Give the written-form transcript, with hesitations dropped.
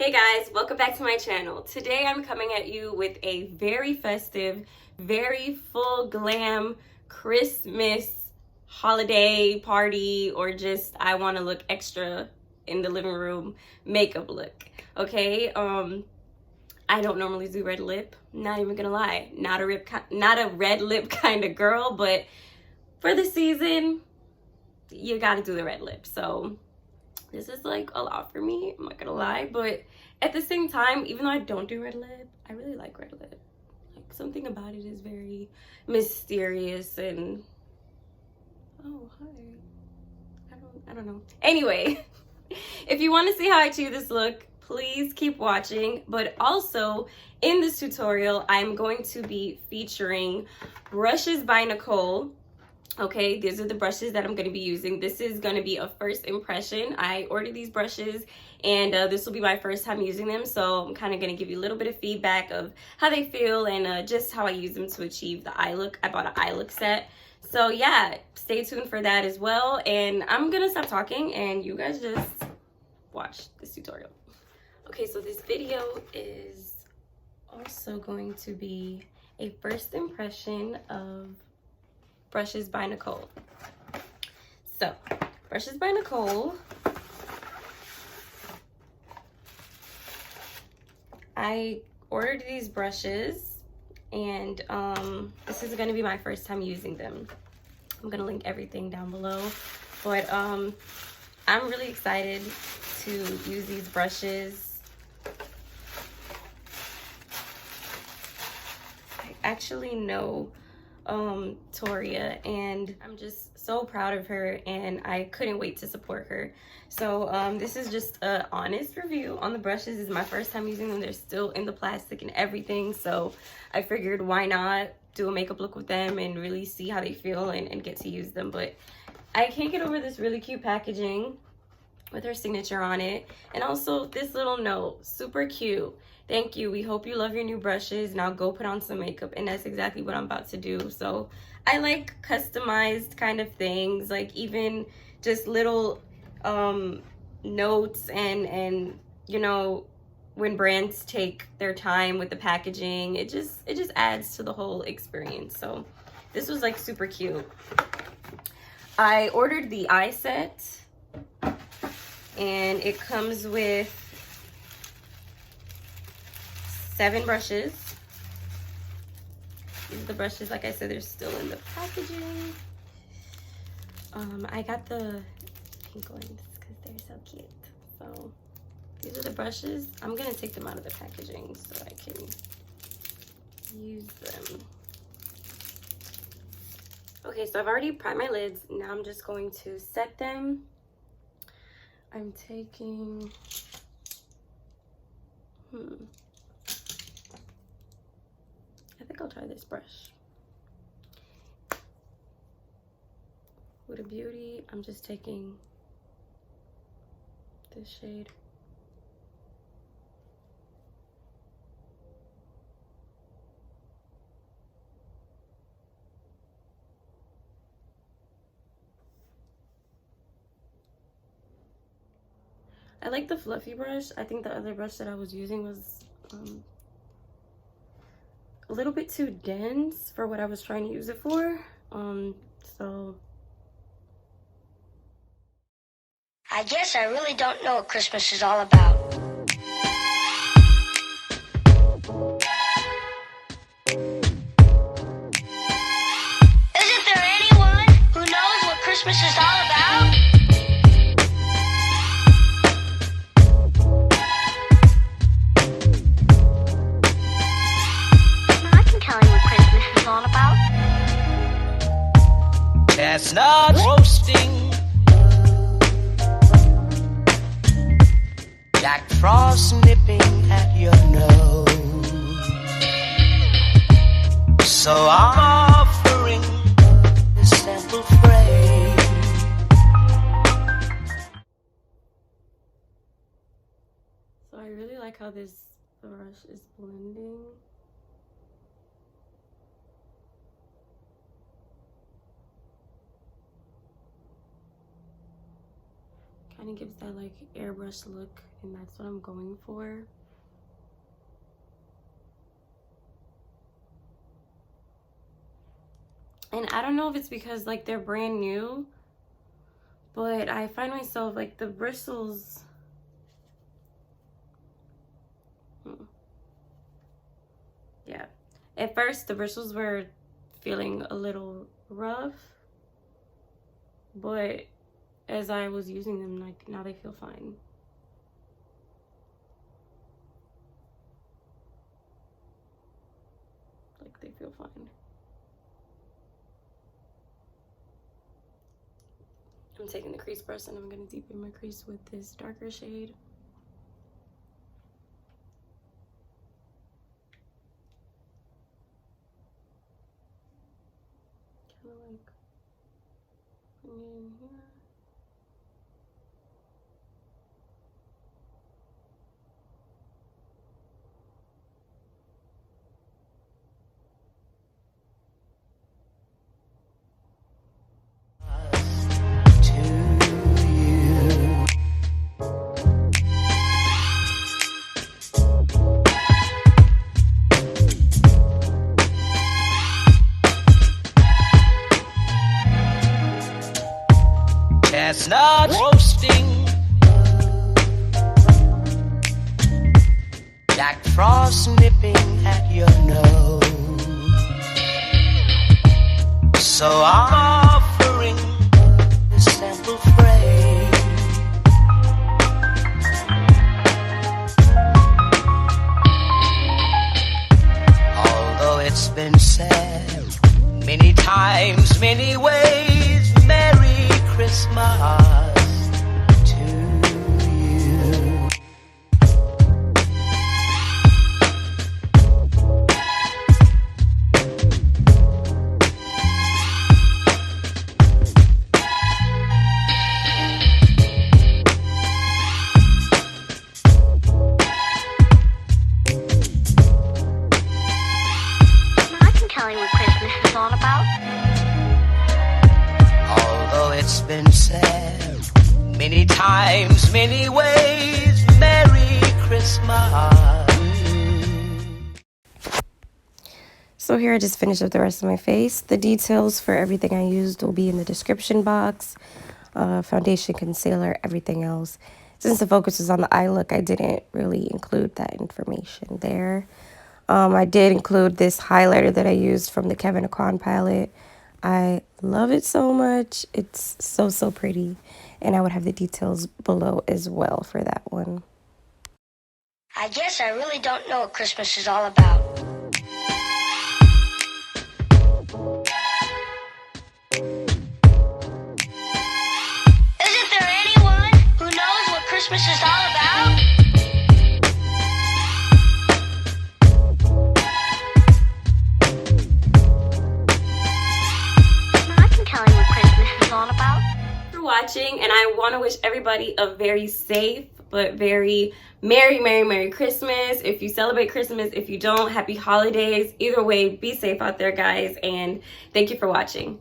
Hey guys, welcome back to my channel. Today I'm coming at you with a very festive, very full glam Christmas holiday party, or just I want to look extra in the living room makeup look. Okay, I don't normally do red lip, not even gonna lie. Not a red lip kind of girl, but for the season you gotta do the red lip. So this is like a lot for me, I'm not gonna lie, but at the same time, even though I don't do red lip, I really like red lip. Like, something about it is very mysterious and oh hi, I don't know. Anyway, if you want to see how I achieve this look, please keep watching. But also in this tutorial, I'm going to be featuring brushes by Nichole. Okay, these are the brushes that I'm going to be using. This is going to be a first impression. I ordered these brushes and this will be my first time using them. So I'm kind of going to give you a little bit of feedback of how they feel and just how I use them to achieve the eye look. I bought an eye look set. So yeah, stay tuned for that as well. And I'm going to stop talking and you guys just watch this tutorial. Okay, so this video is also going to be a first impression of brushes by Nichole. So, brushes by Nichole. I ordered these brushes and this is going to be my first time using them. I'm going to link everything down below, but I'm really excited to use these brushes. I actually know Toria, and I'm just so proud of her and I couldn't wait to support her. So this is just an honest review on the brushes. This is my first time using them. They're still in the plastic and everything, so I figured why not do a makeup look with them and really see how they feel and get to use them. But I can't get over this really cute packaging with her signature on it, and also this little note, super cute. Thank you, we hope you love your new brushes, now go put on some makeup. And that's exactly what I'm about to do. So I like customized kind of things, like even just little notes and you know, when brands take their time with the packaging, it just adds to the whole experience. So this was like super cute. I ordered the eye set and it comes with 7 brushes. These are the brushes, like I said, they're still in the packaging. I got the pink ones because they're so cute. So these are the brushes. I'm gonna take them out of the packaging so I can use them. Okay, so I've already primed my lids. Now I'm just going to set them. I'm taking, I think I'll try this brush. Huda Beauty, I'm just taking this shade. I like the fluffy brush. I think the other brush that I was using was a little bit too dense for what I was trying to use it for. So I guess I really don't know what Christmas is all about. Isn't there anyone who knows what Christmas is all about? I can tell you what Christmas is all about. Chestnuts roasting, Jack Frost nipping at your nose. So I'm offering this simple phrase. So I really like how this brush is blending. Kind of gives that like airbrush look, and that's what I'm going for. And I don't know if it's because like they're brand new, but I find myself like the bristles, yeah, at first the bristles were feeling a little rough, but as I was using them, like now they feel fine. Like they feel fine. I'm taking the crease brush and I'm gonna deepen my crease with this darker shade. Kind of like putting it in here. Chestnut roasting, Jack Frost nipping at your nose. So I'm offering this simple phrase. Although it's been said many times, many ways, Merry Christmas to you. I can tell you what Christmas is all about. Although it's been said many times, many ways, Merry Christmas. So here I just finished up the rest of my face. The details for everything I used will be in the description box. Foundation, concealer, everything else. Since the focus is on the eye look, I didn't really include that information there. I did include this highlighter that I used from the Kevin Aucoin palette. I love it so much. It's so, so pretty. And I would have the details below as well for that one. I guess I really don't know what Christmas is all about. Isn't there anyone who knows what Christmas is all about? I can tell you what Christmas is all about. For watching, and I want to wish everybody a very safe but very Merry Christmas. If you celebrate Christmas, if you don't, happy holidays. Either way, be safe out there, guys, and thank you for watching.